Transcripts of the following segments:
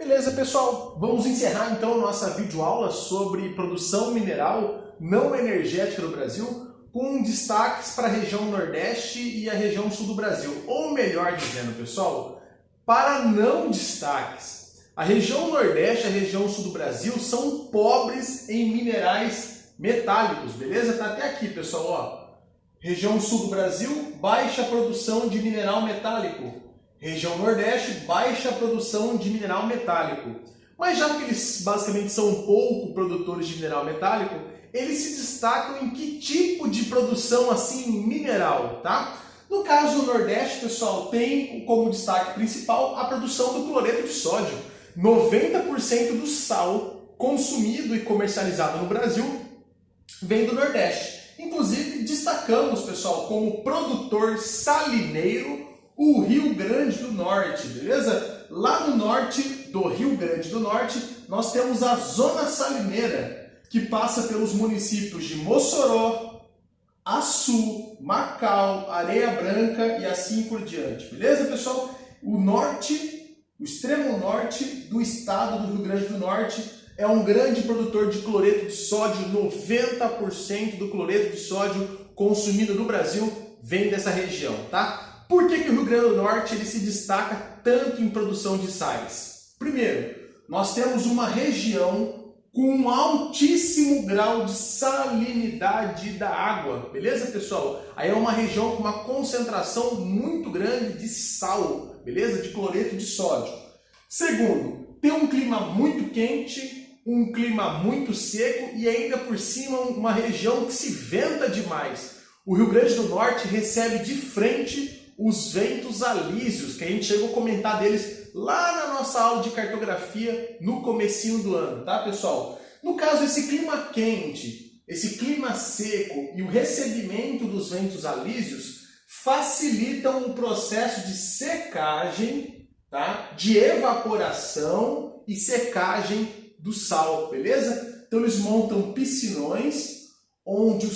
Beleza, pessoal? Vamos encerrar então nossa videoaula sobre produção mineral não energética no Brasil, com destaques para a região Nordeste e a região Sul do Brasil. Ou melhor dizendo, pessoal, para não destaques. A região Nordeste e a região Sul do Brasil são pobres em minerais metálicos, beleza? Tá até aqui, pessoal, ó. Região Sul do Brasil, baixa produção de mineral metálico. Região Nordeste, baixa produção de mineral metálico. Mas já que eles basicamente são pouco produtores de mineral metálico, eles se destacam em que tipo de produção assim mineral, tá? No caso do Nordeste, pessoal, tem como destaque principal a produção do cloreto de sódio. 90% do sal consumido e comercializado no Brasil vem do Nordeste. Inclusive, destacamos, pessoal, como produtor salineiro o Rio Grande do Norte, beleza? Lá no norte do Rio Grande do Norte, nós temos a Zona Salineira, que passa pelos municípios de Mossoró, Açu, Macau, Areia Branca e assim por diante, beleza, pessoal? O norte, o extremo norte do estado do Rio Grande do Norte é um grande produtor de cloreto de sódio. 90% do cloreto de sódio consumido no Brasil vem dessa região, tá? Por que o Rio Grande do Norte ele se destaca tanto em produção de sais? Primeiro, nós temos uma região com um altíssimo grau de salinidade da água, beleza, pessoal? Aí é uma região com uma concentração muito grande de sal, beleza? De cloreto de sódio. Segundo, tem um clima muito quente, um clima muito seco e ainda por cima uma região que se venta demais. O Rio Grande do Norte recebe de frente os ventos alísios, que a gente chegou a comentar deles lá na nossa aula de cartografia no comecinho do ano, tá, pessoal? No caso, esse clima quente, esse clima seco e o recebimento dos ventos alísios facilitam o processo de secagem, tá? De evaporação e secagem do sal, beleza? Então eles montam piscinões onde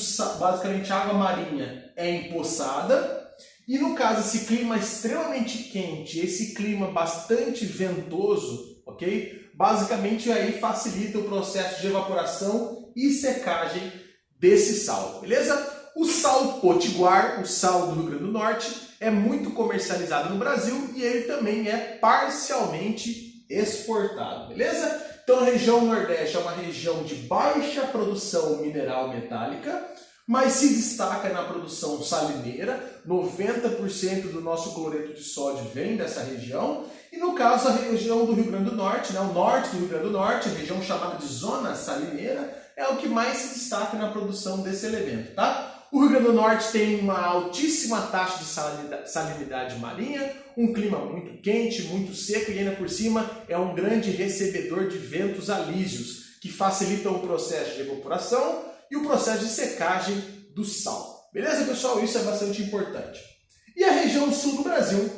basicamente a água marinha é empoçada. E no caso, esse clima extremamente quente, esse clima bastante ventoso, ok? Basicamente aí facilita o processo de evaporação e secagem desse sal, beleza? O sal potiguar, o sal do Rio Grande do Norte, é muito comercializado no Brasil e ele também é parcialmente exportado, beleza? Então a região Nordeste é uma região de baixa produção mineral metálica, mas se destaca na produção salineira. 90% do nosso cloreto de sódio vem dessa região. E no caso, a região do Rio Grande do Norte, né, o norte do Rio Grande do Norte, a região chamada de Zona Salineira, é o que mais se destaca na produção desse elemento, tá? O Rio Grande do Norte tem uma altíssima taxa de salinidade marinha, um clima muito quente, muito seco e ainda por cima é um grande recebedor de ventos alísios, que facilitam o processo de evaporação e o processo de secagem do sal. Beleza, pessoal? Isso é bastante importante. E a região sul do Brasil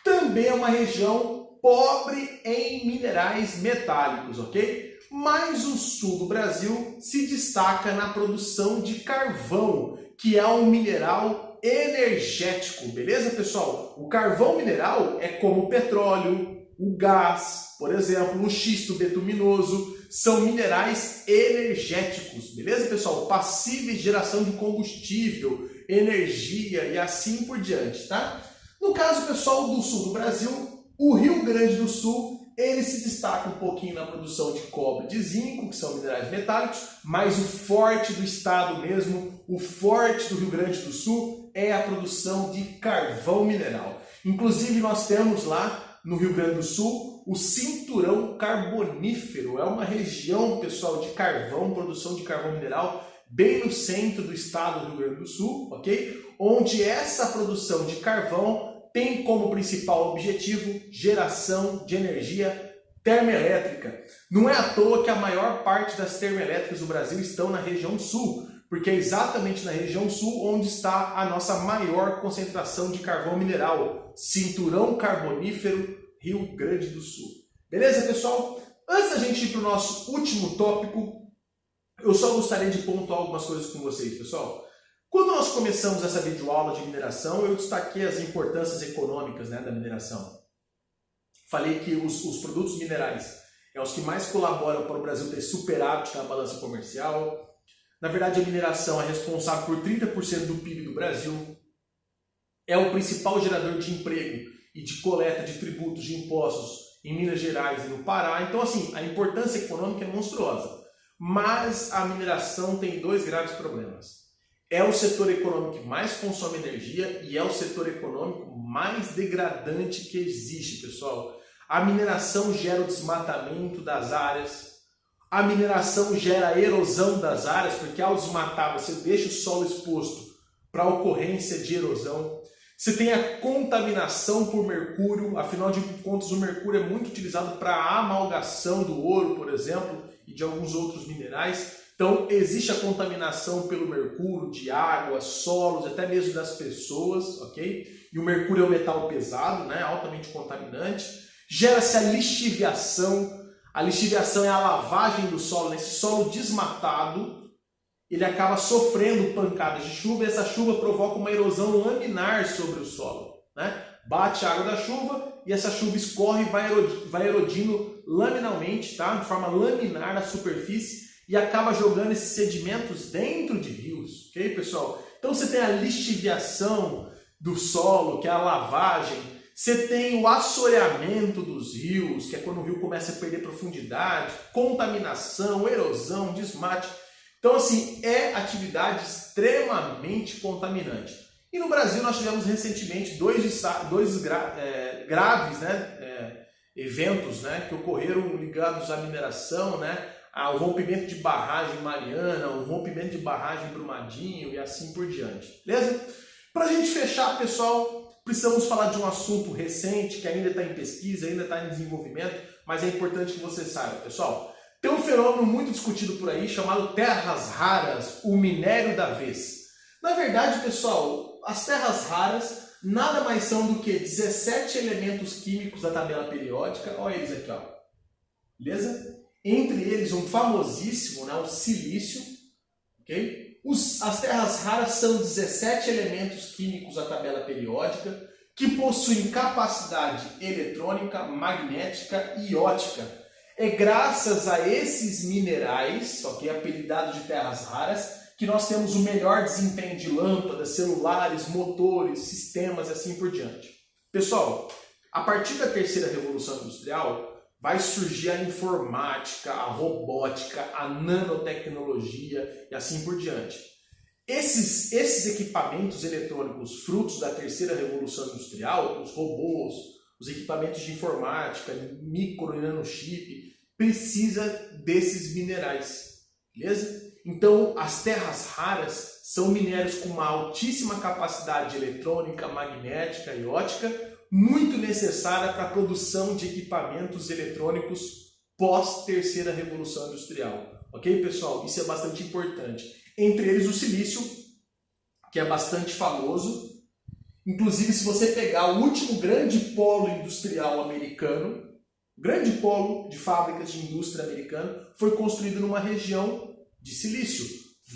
também é uma região pobre em minerais metálicos, ok? Mas o sul do Brasil se destaca na produção de carvão, que é um mineral energético, beleza, pessoal? O carvão mineral é como o petróleo, o gás, por exemplo, o xisto betuminoso, são minerais energéticos, beleza, pessoal? Passíveis de geração de combustível, energia e assim por diante, tá? No caso, pessoal, do sul do Brasil, o Rio Grande do Sul, ele se destaca um pouquinho na produção de cobre e de zinco, que são minerais metálicos, mas o forte do estado mesmo, o forte do Rio Grande do Sul é a produção de carvão mineral. Inclusive, nós temos lá no Rio Grande do Sul o cinturão carbonífero. É uma região, pessoal, de carvão, produção de carvão mineral, bem no centro do estado do Rio Grande do Sul, ok? Onde essa produção de carvão tem como principal objetivo geração de energia termoelétrica. Não é à toa que a maior parte das termoelétricas do Brasil estão na região sul, porque é exatamente na região sul onde está a nossa maior concentração de carvão mineral, cinturão carbonífero Rio Grande do Sul. Beleza, pessoal? Antes da gente ir para o nosso último tópico, eu só gostaria de pontuar algumas coisas com vocês, pessoal. Quando nós começamos essa videoaula de mineração, eu destaquei as importâncias econômicas, né, da mineração. Falei que os produtos minerais é os que mais colaboram para o Brasil ter superávit na balança comercial. Na verdade, a mineração é responsável por 30% do PIB do Brasil, é o principal gerador de emprego e de coleta de tributos de impostos em Minas Gerais e no Pará. Então, assim, a importância econômica é monstruosa. Mas a mineração tem dois graves problemas. É o setor econômico que mais consome energia e é o setor econômico mais degradante que existe, pessoal. A mineração gera o desmatamento das áreas, a mineração gera a erosão das áreas, porque ao desmatar você deixa o solo exposto para a ocorrência de erosão. Você tem a contaminação por mercúrio, afinal de contas o mercúrio é muito utilizado para a amalgação do ouro, por exemplo, e de alguns outros minerais. Então existe a contaminação pelo mercúrio de água, solos, até mesmo das pessoas, ok? E o mercúrio é um metal pesado, né? Altamente contaminante. Gera-se a lixiviação. A lixiviação é a lavagem do solo, né? Esse solo desmatado, ele acaba sofrendo pancadas de chuva e essa chuva provoca uma erosão laminar sobre o solo, né? Bate a água da chuva e essa chuva escorre e vai erodindo laminalmente, tá? De forma laminar na superfície e acaba jogando esses sedimentos dentro de rios, ok, pessoal? Então você tem a lixiviação do solo, que é a lavagem, você tem o assoreamento dos rios, que é quando o rio começa a perder profundidade, contaminação, erosão, desmate. Então, assim, é atividade extremamente contaminante. E no Brasil nós tivemos recentemente dois graves, né, eventos, né, que ocorreram ligados à mineração, né, ao rompimento de barragem Mariana, o rompimento de barragem Brumadinho e assim por diante. Beleza? Para a gente fechar, pessoal, precisamos falar de um assunto recente que ainda está em pesquisa, ainda está em desenvolvimento, mas é importante que você saiba, pessoal. Tem um fenômeno muito discutido por aí chamado terras raras, o minério da vez. Na verdade, pessoal, as terras raras nada mais são do que 17 elementos químicos da tabela periódica. Olha eles aqui, ó. Beleza? Entre eles um famosíssimo, né, o silício. Okay? As terras raras são 17 elementos químicos da tabela periódica que possuem capacidade eletrônica, magnética e ótica. É graças a esses minerais, okay, apelidados de terras raras, que nós temos o melhor desempenho de lâmpadas, celulares, motores, sistemas e assim por diante. Pessoal, a partir da terceira revolução industrial, vai surgir a informática, a robótica, a nanotecnologia e assim por diante. Esses equipamentos eletrônicos, frutos da terceira revolução industrial, os robôs, os equipamentos de informática, micro e nanochip, precisa desses minerais, beleza? Então, as terras raras são minérios com uma altíssima capacidade eletrônica, magnética e ótica, muito necessária para a produção de equipamentos eletrônicos pós-terceira revolução industrial. Ok, pessoal? Isso é bastante importante. Entre eles o silício, que é bastante famoso. Inclusive, se você pegar o último grande polo industrial americano, grande polo de fábricas de indústria americano, foi construído numa região de silício.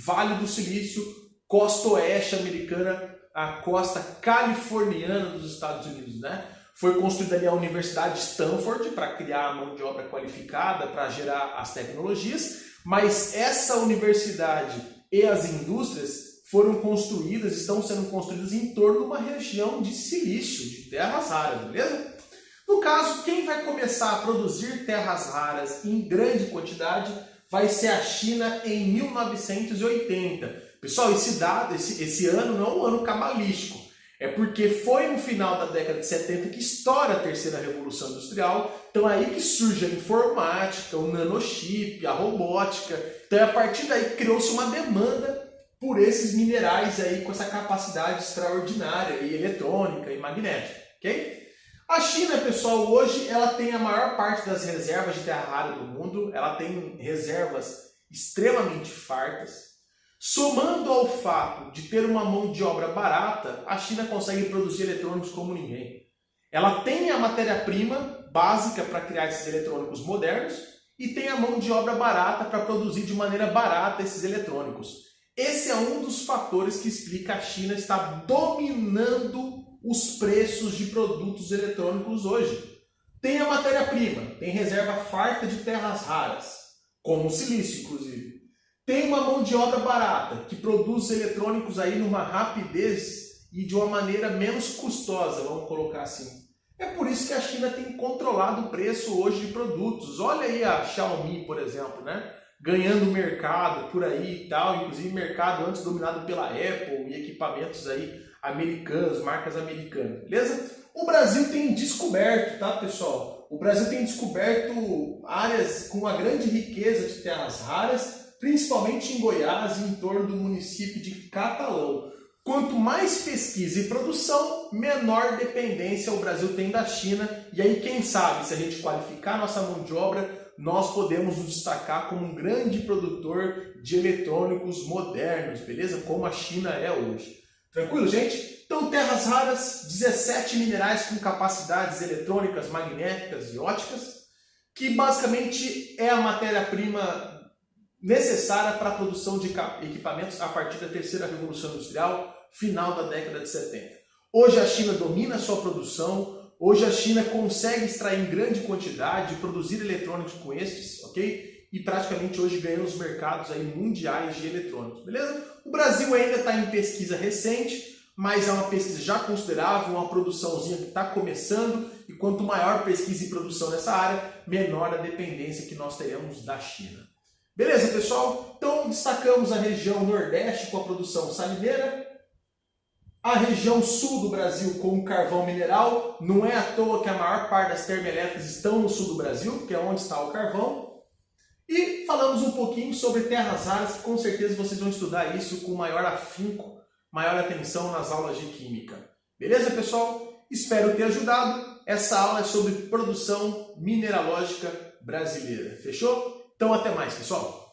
Vale do Silício, costa oeste americana, a costa californiana dos Estados Unidos, né? Foi construída ali a Universidade de Stanford para criar a mão de obra qualificada, para gerar as tecnologias, mas essa universidade e as indústrias foram construídas, estão sendo construídas em torno de uma região de silício, de terras raras, beleza? No caso, quem vai começar a produzir terras raras em grande quantidade vai ser a China em 1980. Pessoal, esse ano não é um ano cabalístico, é porque foi no final da década de 70 que estoura a terceira revolução industrial, então é aí que surge a informática, o nanochip, a robótica, então a partir daí criou-se uma demanda por esses minerais aí com essa capacidade extraordinária e eletrônica e magnética, ok? A China, pessoal, hoje ela tem a maior parte das reservas de terra rara do mundo, ela tem reservas extremamente fartas. Somando ao fato de ter uma mão de obra barata, a China consegue produzir eletrônicos como ninguém. Ela tem a matéria-prima básica para criar esses eletrônicos modernos e tem a mão de obra barata para produzir de maneira barata esses eletrônicos. Esse é um dos fatores que explica a China estar dominando os preços de produtos eletrônicos hoje. Tem a matéria-prima, tem reserva farta de terras raras, como o silício, inclusive. Tem uma mão de obra barata, que produz eletrônicos aí numa rapidez e de uma maneira menos custosa, vamos colocar assim. É por isso que a China tem controlado o preço hoje de produtos. Olha aí a Xiaomi, por exemplo, né? Ganhando mercado por aí e tal, inclusive mercado antes dominado pela Apple e equipamentos aí americanos, marcas americanas, beleza? O Brasil tem descoberto, tá, pessoal? O Brasil tem descoberto áreas com uma grande riqueza de terras raras, principalmente em Goiás e em torno do município de Catalão. Quanto mais pesquisa e produção, menor dependência o Brasil tem da China. E aí, quem sabe, se a gente qualificar nossa mão de obra, nós podemos nos destacar como um grande produtor de eletrônicos modernos, beleza? Como a China é hoje. Tranquilo, gente? Então, terras raras, 17 minerais com capacidades eletrônicas, magnéticas e óticas, que basicamente é a matéria-prima necessária para a produção de equipamentos a partir da terceira revolução industrial, final da década de 70. Hoje a China domina a sua produção, hoje a China consegue extrair em grande quantidade, produzir eletrônicos com estes, ok? E praticamente hoje ganha os mercados aí mundiais de eletrônicos, beleza? O Brasil ainda está em pesquisa recente, mas é uma pesquisa já considerável, uma produçãozinha que está começando, e quanto maior pesquisa e produção nessa área, menor a dependência que nós teremos da China. Beleza, pessoal? Então destacamos a região Nordeste com a produção salineira, a região Sul do Brasil com o carvão mineral. Não é à toa que a maior parte das termoelétricas estão no Sul do Brasil, que é onde está o carvão. E falamos um pouquinho sobre terras raras, que com certeza vocês vão estudar isso com maior afinco, maior atenção nas aulas de Química. Beleza, pessoal? Espero ter ajudado. Essa aula é sobre produção mineralógica brasileira. Fechou? Então até mais, pessoal!